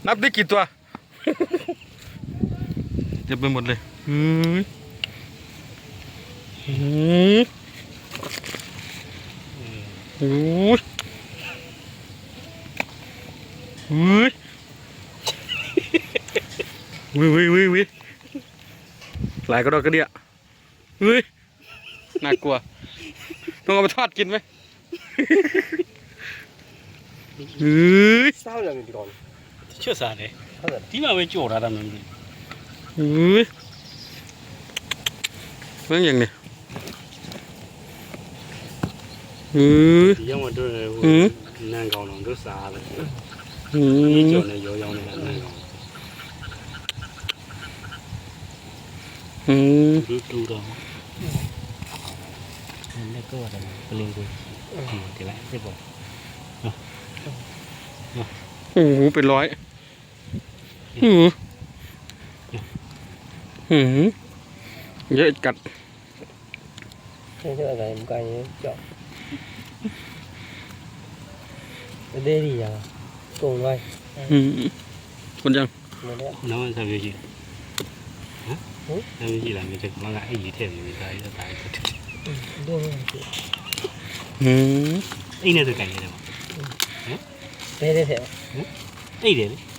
นับได้กี่ตัวเต็มไปหมดเลยโอ้ยวิหลายกระดอกกระเดียน่ากลัวต้องเอาไปทอดกินไหมเศร้าอย่างนี้ก่อน เชื่อสารเลยที่มาไปโจทย์อะไรมันเรื่องอย่างนี้ยังมาดูนั่งกองน้องดูสาเลยนี่โจทย์เนี่ยโยงเนี่ยนั่งกองดูดองนี่ก็ว่าอะไรเปลี่ยนกูทีละใช่ป่ะโอ้โหเป็นร้อยเยอะกัดใช่อะไรมันไก่เจาะเด้ดีจังโกงไว้คนยังน้องทำยังไงฮะทำยังไงล่ะมันจะมาไงไอ้ยี่เท่อยู่ได้จะตายก็ด้วยไอ้เนี่ยจะไก่ยังไงวะเด้เถอะไอ้เด้